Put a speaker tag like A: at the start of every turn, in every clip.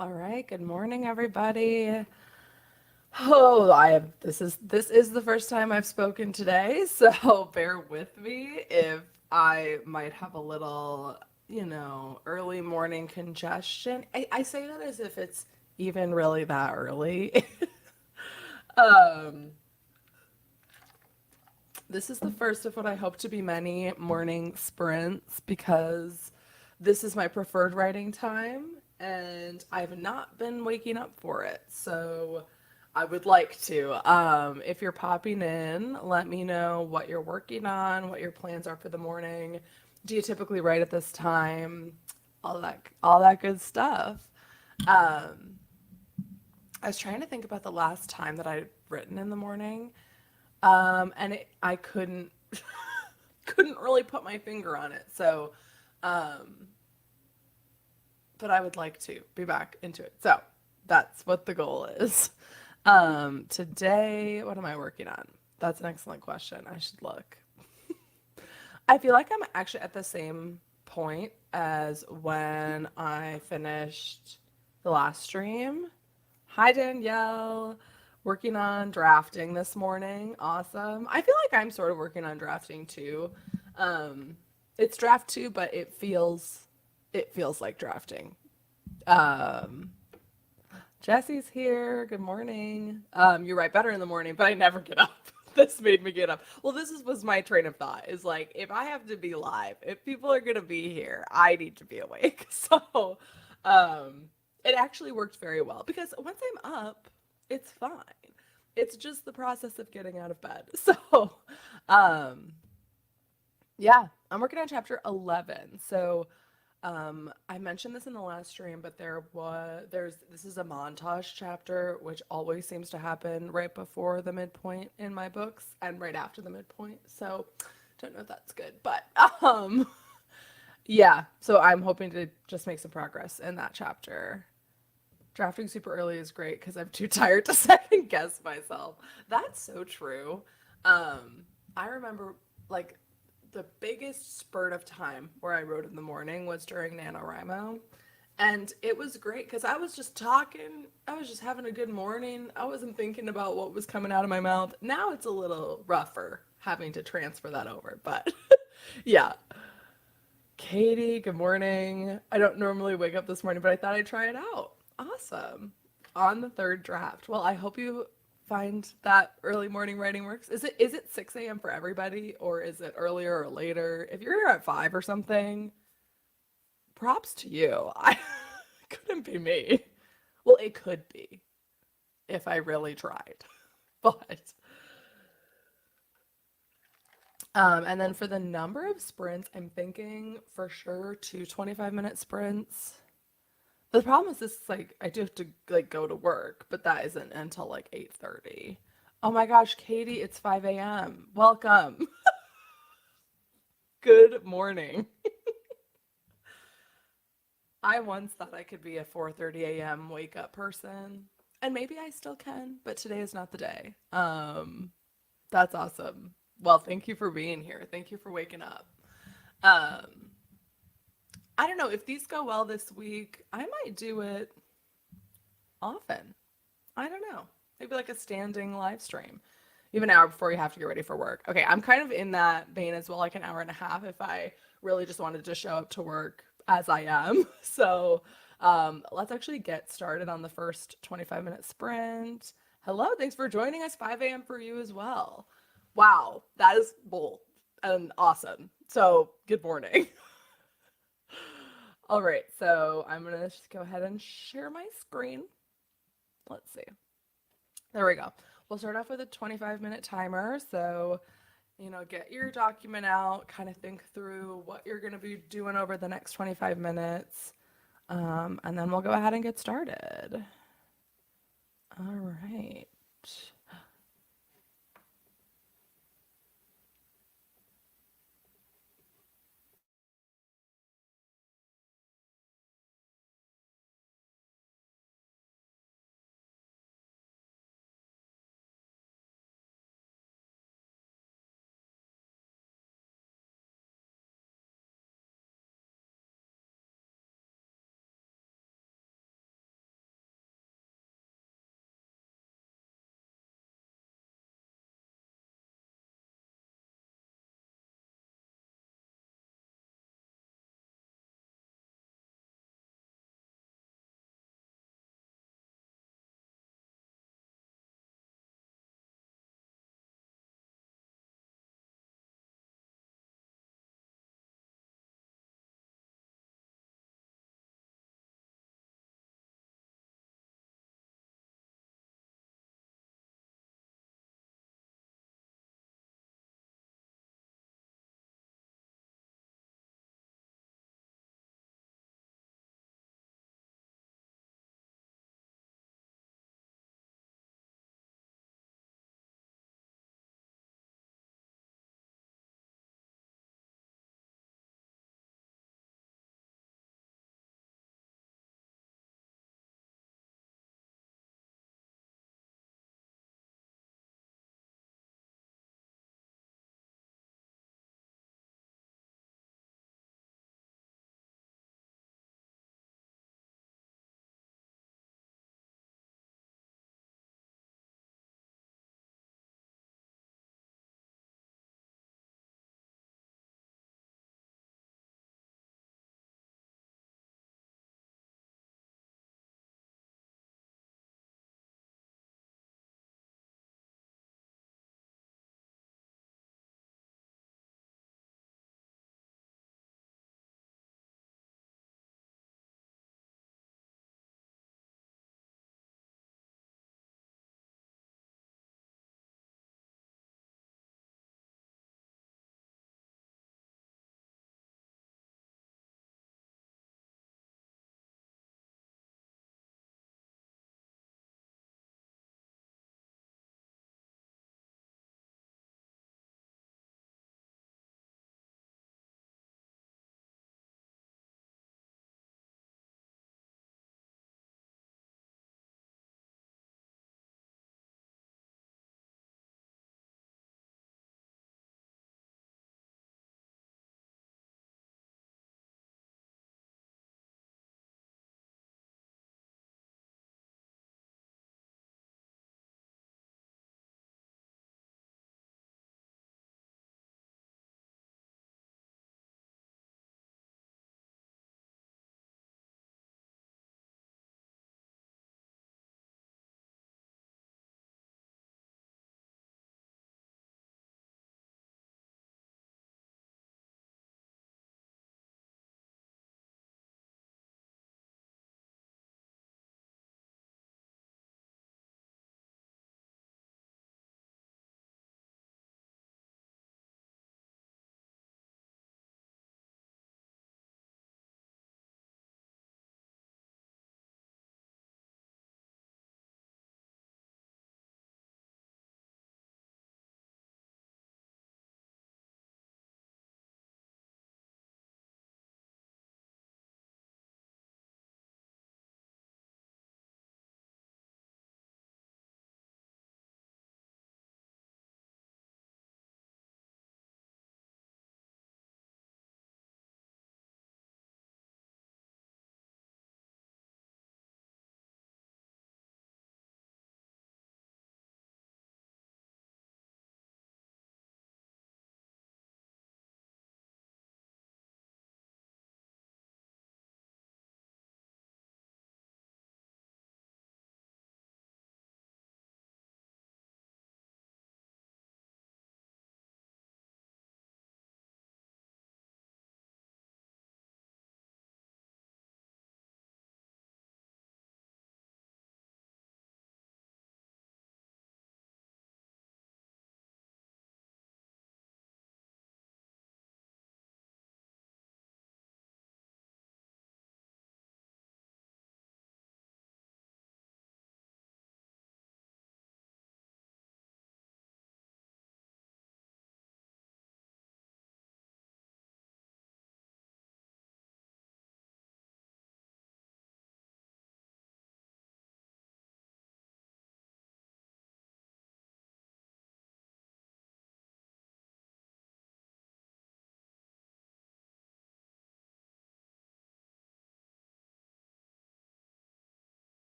A: All right, good morning, everybody. Oh, this is the first time I've spoken today, so bear with me if I might have a little, early morning congestion. I say that as if it's even really that early. um, this is the first of what I hope to be many morning sprints because this is my preferred writing time and I've not been waking up for it. So I would like to. If you're popping in, let me know what you're working on, what your plans are for the morning. Do you typically write at this time? All that good stuff. Um, I was trying to think about the last time that I'd written in the morning. I couldn't really put my finger on it. So, um, but I would like to be back into it. So that's what the goal is. Today, what am I working on? That's an excellent question. I should look. I feel like I'm actually at the same point as when I finished the last stream. Hi, Danielle. Working on drafting this morning. Awesome. I feel like I'm sort of working on drafting too. Um, it's draft two, but it feels like drafting. Um, Jesse's here. Good morning. You write better in the morning, but I never get up. This made me get up. Well, was my train of thought. Is like if I have to be live, if people are gonna be here, I need to be awake. So, um, it actually worked very well because once I'm up, it's fine. It's just the process of getting out of bed. So, um, yeah, I'm working on chapter 11. So, I mentioned this in the last stream, but this is a montage chapter, which always seems to happen right before the midpoint in my books and right after the midpoint. So, don't know if that's good, but um, yeah. So I'm hoping to just make some progress in that chapter. Drafting super early is great because I'm too tired to second guess myself. That's so true. I remember like the biggest spurt of time where I wrote in the morning was during NaNoWriMo. And it was great because I was just talking. I was just having a good morning. I wasn't thinking about what was coming out of my mouth. Now it's a little rougher having to transfer that over. But yeah. Katie, good morning. I don't normally wake up this morning, but I thought I'd try it out. Awesome. On the third draft. Well, I hope you find that early morning writing works. Is it 6 a.m. for everybody or is it earlier or later? If you're here at 5 or something, props to you. I couldn't be me. Well, it could be if I really tried. But and then for the number of sprints, I'm thinking for sure 2 25-minute sprints. The problem is this like I do have to like go to work, but that isn't until like 8:30. Oh my gosh, Katie, it's 5 a.m. Welcome. Good morning. I once thought I could be a 4:30 a.m. wake up person, and maybe I still can, but today is not the day. That's awesome. Well, thank you for being here. Thank you for waking up. Um, I don't know if these go well this week. I might do it often. I don't know. Maybe like a standing live stream. You have an hour before you have to get ready for work. Okay, I'm kind of in that vein as well, like an hour and a half if I really just wanted to show up to work as I am. So let's actually get started on the first 25-minute sprint. Hello, thanks for joining us. 5 a.m. for you as well. Wow, that is bold and awesome. So, good morning. All right, so I'm going to just go ahead and share my screen. Let's see. There we go. We'll start off with a 25-minute timer. So, get your document out, kind of think through what you're going to be doing over the next 25 minutes. And then we'll go ahead and get started. All right.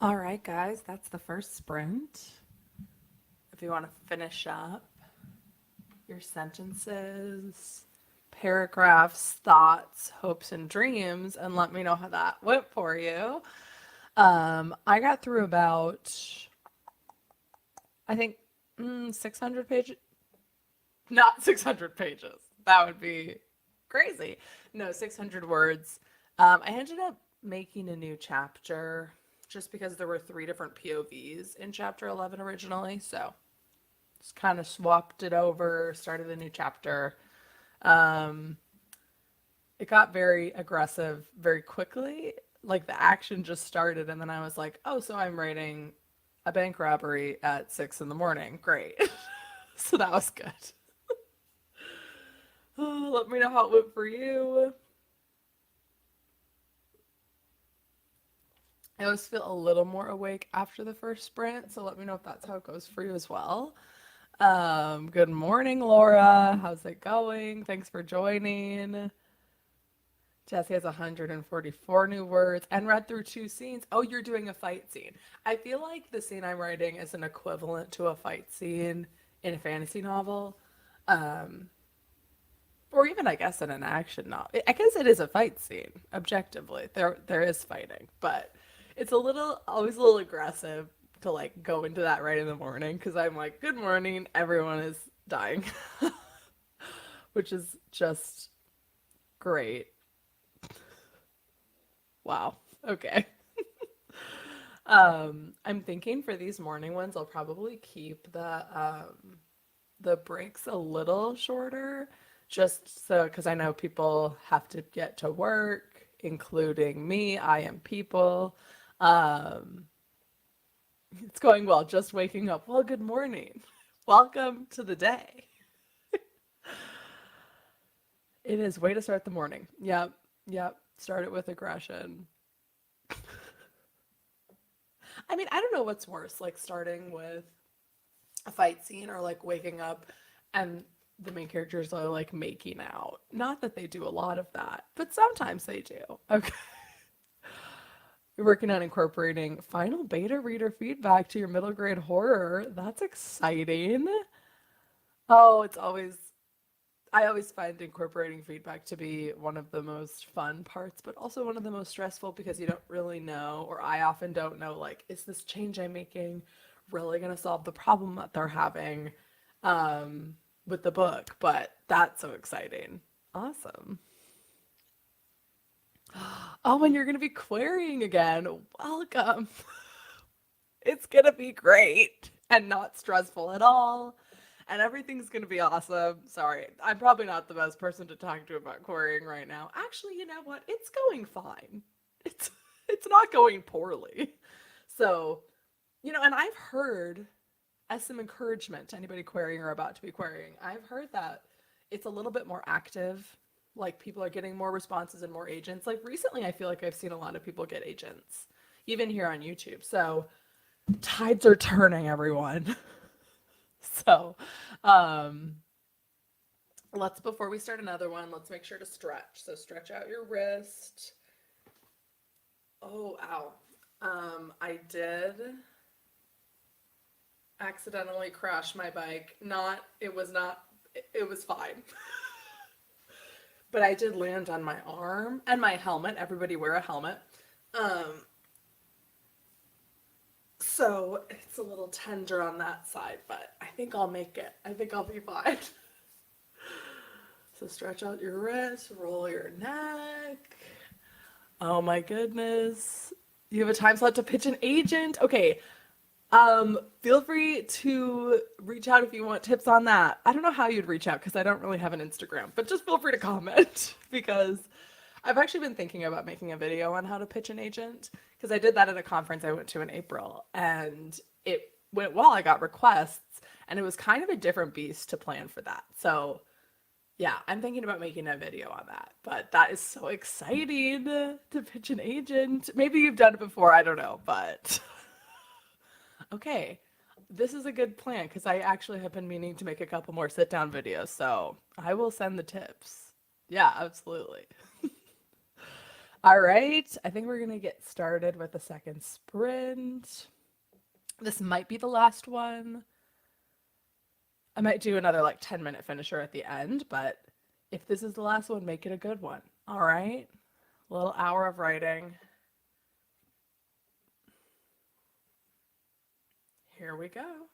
A: All right, guys, that's the first sprint. If you want to finish up your sentences, paragraphs, thoughts, hopes, and dreams, and let me know how that went for you. I got through about, I think, 600 pages. Not 600 pages. That would be crazy. No, 600 words. I ended up making a new chapter just because there were three different POVs in chapter 11 originally. So just kind of swapped it over, started a new chapter. Um, it got very aggressive very quickly. Like the action just started, and then I was like, oh, so I'm writing a bank robbery at 6 in the morning. Great. So that was good. Oh, let me know how it went for you. I always feel a little more awake after the first sprint, so let me know if that's how it goes for you as well. Good morning, Laura. How's it going? Thanks for joining. Jessie has 144 new words and read through two scenes. Oh, you're doing a fight scene. I feel like the scene I'm writing is an equivalent to a fight scene in a fantasy novel. Um, or even I guess in an action novel. I guess it is a fight scene, objectively. There is fighting, but it's a little always a little aggressive to like go into that right in the morning because I'm like, good morning, everyone is dying. Which is just great. Wow. Okay. I'm thinking for these morning ones, I'll probably keep the breaks a little shorter, just so because I know people have to get to work, including me. I am people. Um, it's going well. Just waking up. Well, good morning. Welcome to the day. It is way to start the morning. Yep. Yep. Start it with aggression. I mean, I don't know what's worse, like starting with a fight scene or like waking up and the main characters are like making out. Not that they do a lot of that, but sometimes they do. Okay. You're working on incorporating final beta reader feedback to your middle grade horror. That's exciting. Oh, I always find incorporating feedback to be one of the most fun parts, but also one of the most stressful because you don't really know, or I often don't know, like, is this change I'm making really going to solve the problem that they're having um, with the book? But that's so exciting. Awesome. Oh, and you're going to be querying again. Welcome. It's going to be great and not stressful at all. And everything's going to be awesome. Sorry, I'm probably not the best person to talk to about querying right now. Actually, you know what? It's going fine. It's it's not going poorly. So, and I've heard as some encouragement to anybody querying or about to be querying, I've heard that it's a little bit more active. Like people are getting more responses and more agents. Like recently, I feel like I've seen a lot of people get agents, even here on YouTube. So tides are turning, everyone. So, um, before we start another one, let's make sure to stretch. So stretch out your wrist. Oh, ow. I did accidentally crash my bike. It was fine. But I did land on my arm and my helmet. Everybody wear a helmet. Um, so it's a little tender on that side, but I think I'll make it. I think I'll be fine. So stretch out your wrist, roll your neck. Oh my goodness. You have a time slot to pitch an agent. Okay. Feel free to reach out if you want tips on that. I don't know how you'd reach out because I don't really have an Instagram, but just feel free to comment because I've actually been thinking about making a video on how to pitch an agent because I did that at a conference I went to in April and it went well. I got requests and it was kind of a different beast to plan for that. So yeah, I'm thinking about making a video on that, but that is so exciting to pitch an agent. Maybe you've done it before, I don't know, but okay. This is a good plan because I actually have been meaning to make a couple more sit down videos, so I will send the tips. Yeah, absolutely. All right, I think we're gonna get started with the second sprint. This might be the last one. I might do another like 10-minute finisher at the end, but if this is the last one, make it a good one. All right, a little hour of writing. Here we go.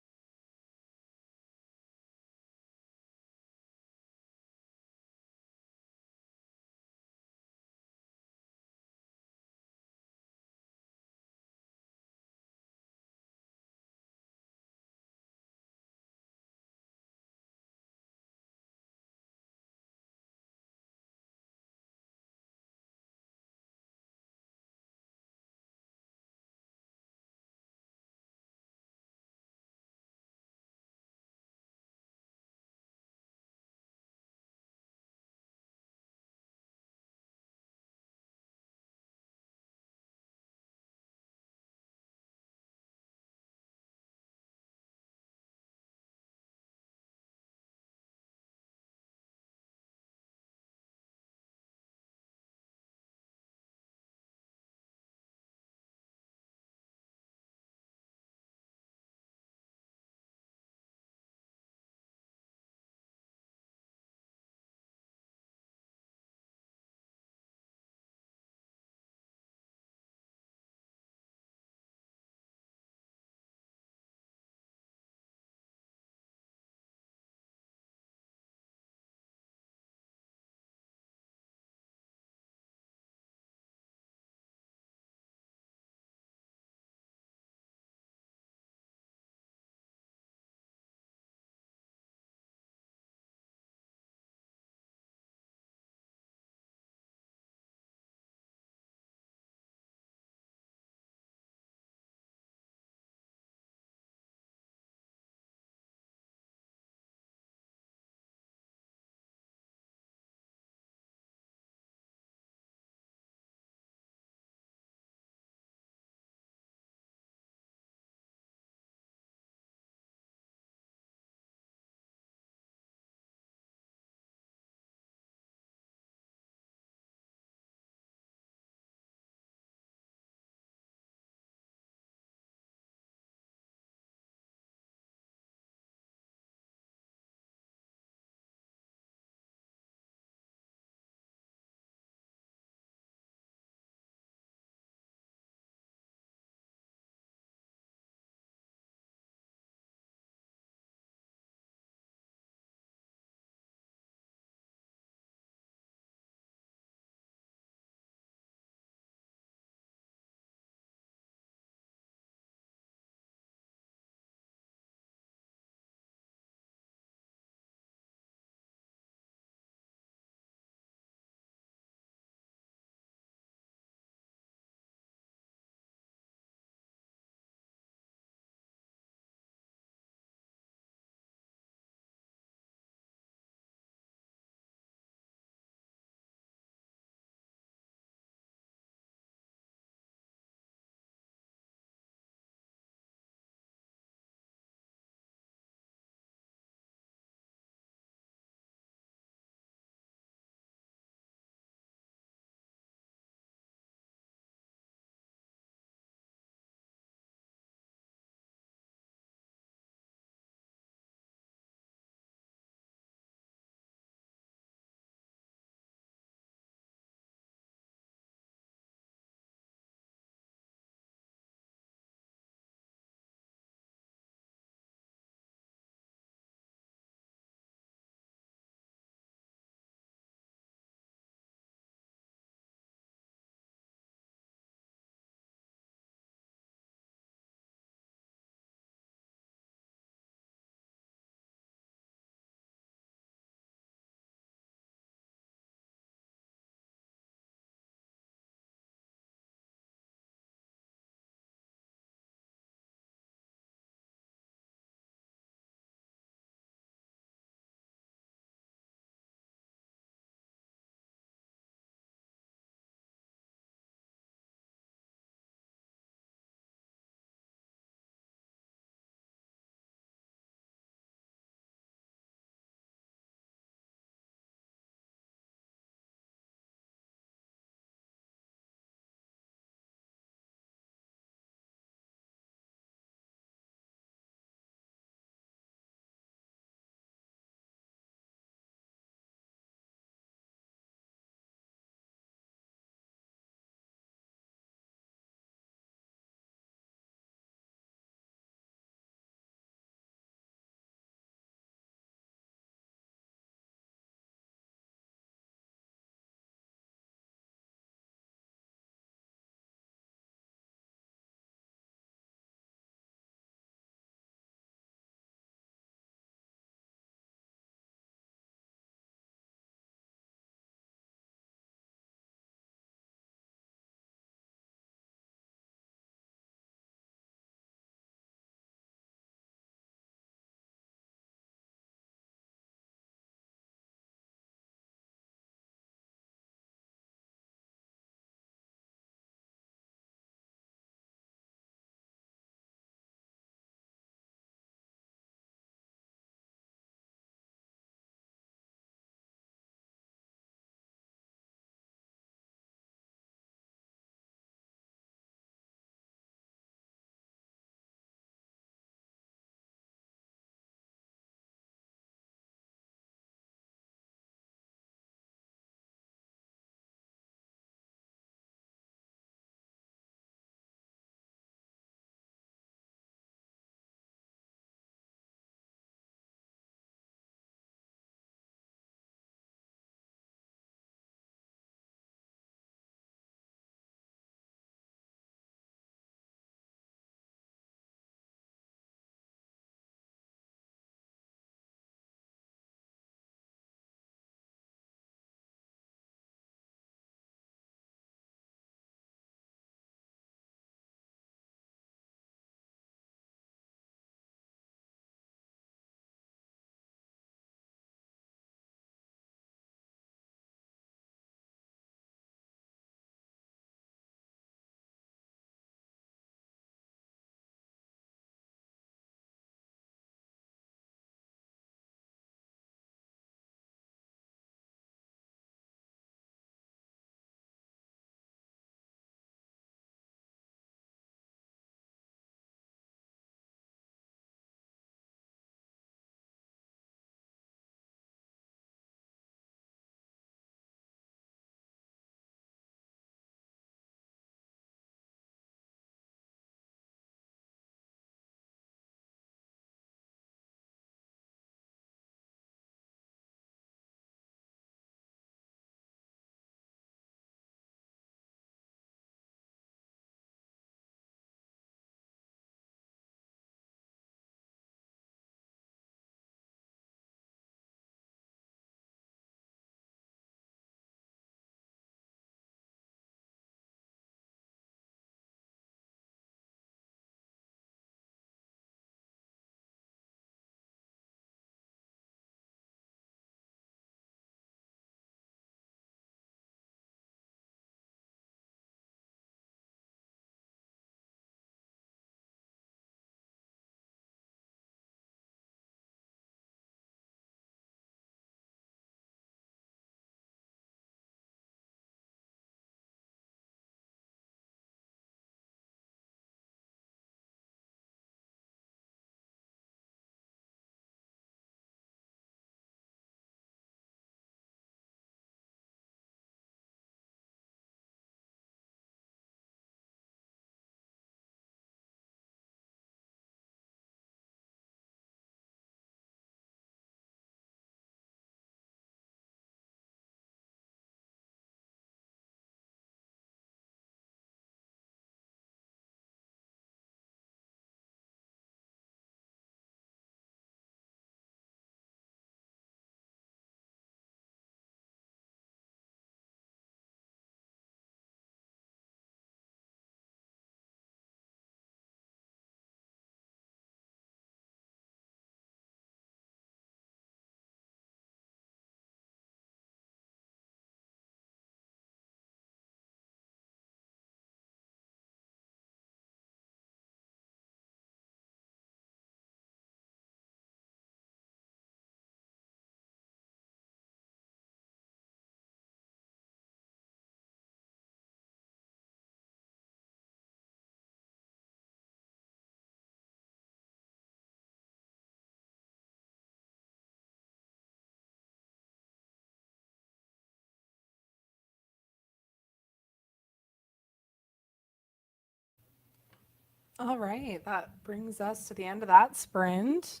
A: All right, that brings us to the end of that sprint.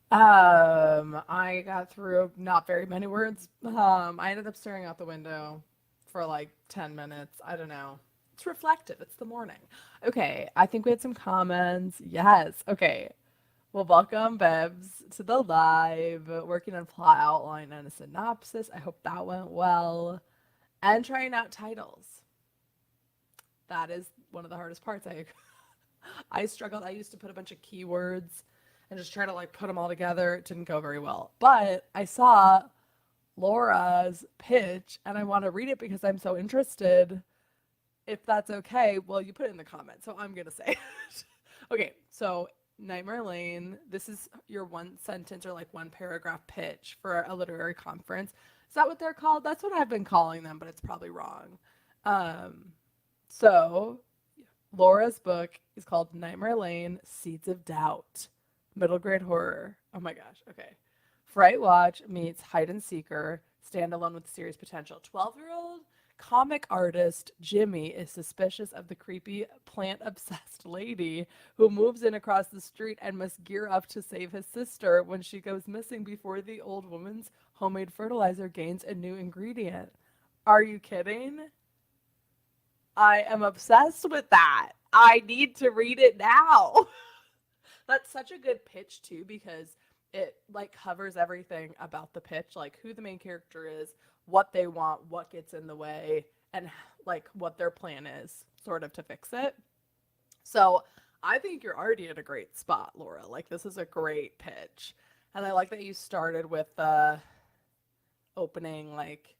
A: I got through not very many words. I ended up staring out the window for like 10 minutes. I don't know. It's reflective. It's the morning. Okay, I think we had some comments. Yes. Okay. Well, welcome, Bebs, to the live. Working on plot outline and a synopsis. I hope that went well. And trying out titles. That is one of the hardest parts. I struggled. I used to put a bunch of keywords and just try to like put them all together. It didn't go very well. But I saw Laura's pitch and I want to read it because I'm so interested. If that's okay, well, you put it in the comments, so I'm gonna say it. Okay, so Nightmare Lane, this is your one sentence or like one paragraph pitch for a literary conference. Is that what they're called? That's what I've been calling them, but it's probably wrong. Um, so Laura's book is called Nightmare Lane Seeds of Doubt, middle grade horror. Oh my gosh, okay. Fright Watch meets Hide and Seeker, standalone with serious potential. 12-year-old comic artist Jimmy is suspicious of the creepy plant obsessed lady who moves in across the street and must gear up to save his sister when she goes missing before the old woman's homemade fertilizer gains a new ingredient. Are you kidding? I am obsessed with that. I need to read it now. That's such a good pitch too because it like covers everything about the pitch, like who the main character is, what they want, what gets in the way, and like what their plan is sort of to fix it. So, I think you're already in a great spot, Laura. Like this is a great pitch. And I like that you started with the opening like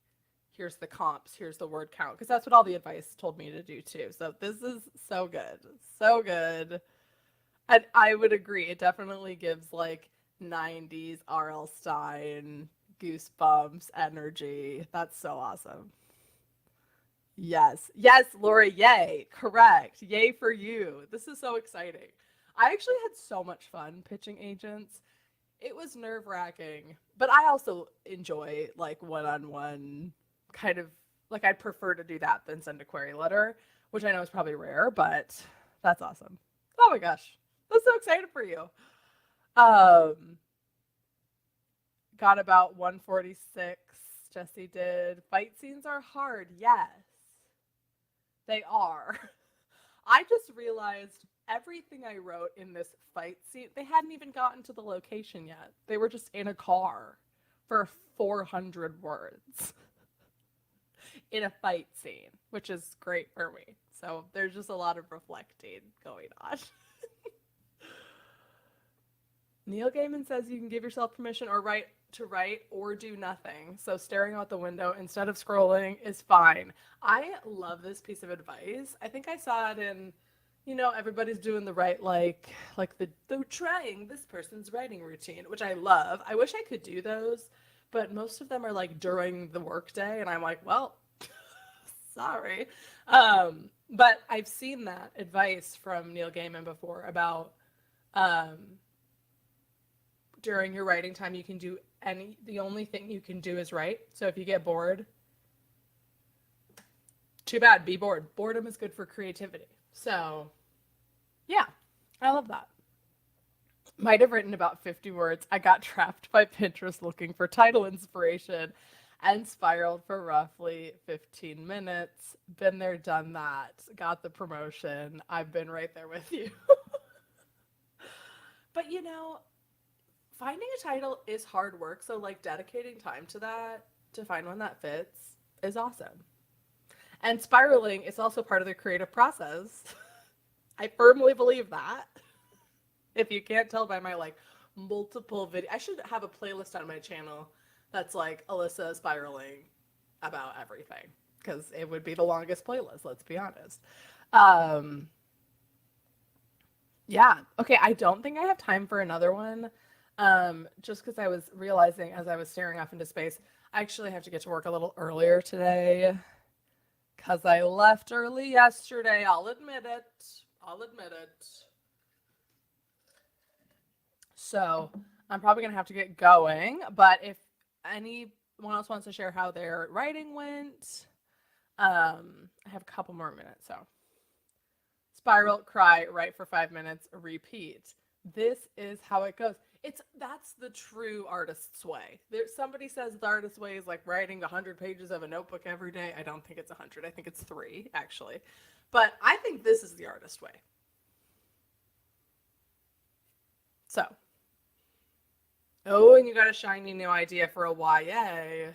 A: here's the comps, here's the word count because that's what all the advice told me to do too. So, this is so good. So good. And I would agree. It definitely gives like 90s R.L. Stein goosebumps energy. That's so awesome. Yes. Yes, Laura, yay. Correct. Yay for you. This is so exciting. I actually had so much fun pitching agents. It was nerve wracking, but I also enjoy like one on one kind of like I'd prefer to do that than send a query letter, which I know is probably rare, but that's awesome. Oh my gosh. I'm so excited for you. Um, got about 146. Jesse did. Fight scenes are hard. Yes, they are. I just realized everything I wrote in this fight scene, they hadn't even gotten to the location yet. They were just in a car for 400 words in a fight scene, which is great for me. So there's just a lot of reflecting going on. Neil Gaiman says you can give yourself permission or write or do nothing. So staring out the window instead of scrolling is fine. I love this piece of advice. I think I saw it in, everybody's doing the right like the trying this person's writing routine, which I love. I wish I could do those, but most of them are like during the workday, and I'm like, well, sorry. But I've seen that advice from Neil Gaiman before about um, during your writing time you can do the only thing you can do is write. So if you get bored, too bad, be bored. Boredom is good for creativity. So yeah, I love that. Might have written about 50 words. I got trapped by Pinterest looking for title inspiration and spiraled for roughly 15 minutes. Been there, done that. Got the promotion. I've been right there with you. But finding a title is hard work. So, like, dedicating time to that, to find one that fits, is awesome. And spiraling is also part of the creative process. I firmly believe that. If you can't tell by my, like, multiple video, I should have a playlist on my channel that's like Alyssa spiraling about everything because it would be the longest playlist, let's be honest. Um, yeah. Okay. I don't think I have time for another one. Just because I was realizing as I was staring off into space, I actually have to get to work a little earlier today because I left early yesterday. I'll admit it. I'll admit it. So I'm probably gonna have to get going. But if anyone else wants to share how their writing went, I have a couple more minutes. So spiral, cry, write for 5 minutes, repeat. This is how it goes. That's the true artist's way. Somebody says the artist's way is like writing 100 pages of a notebook every day. I don't think it's 100. I think it's 3 actually, but I think this is the artist way. So, oh, and you got a shiny new idea for a YA.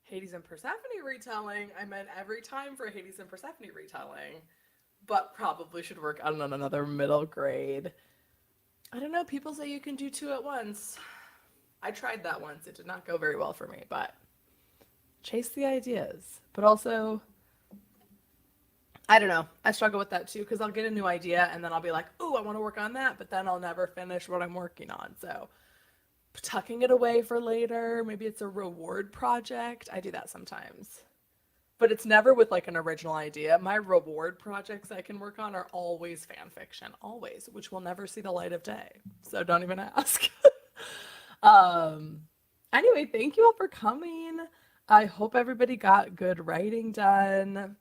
A: Hades and Persephone retelling. I meant every time for a Hades and Persephone retelling, but probably should work on another middle grade. I don't know. People say you can do 2 at once. I tried that once. It did not go very well for me, but chase the ideas. But also, I don't know. I struggle with that too because I'll get a new idea and then I'll be like, "Ooh, I want to work on that," but then I'll never finish what I'm working on. So, tucking it away for later, maybe it's a reward project. I do that sometimes. But it's never with like an original idea. My reward projects I can work on are always fan fiction, always, which will never see the light of day. So don't even ask. um anyway, thank you all for coming. I hope everybody got good writing done.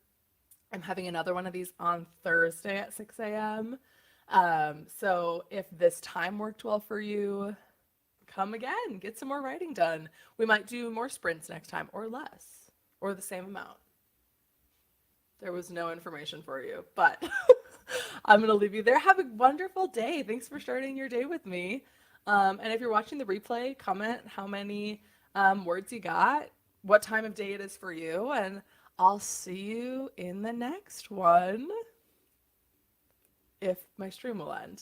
A: I'm having another one of these on Thursday at 6 a.m. So if this time worked well for you, come again, get some more writing done. We might do more sprints next time or less or the same amount. There was no information for you, but I'm going to leave you there. Have a wonderful day. Thanks for starting your day with me. And if you're watching the replay, comment how many words you got, what time of day it is for you, and I'll see you in the next one if my stream will end.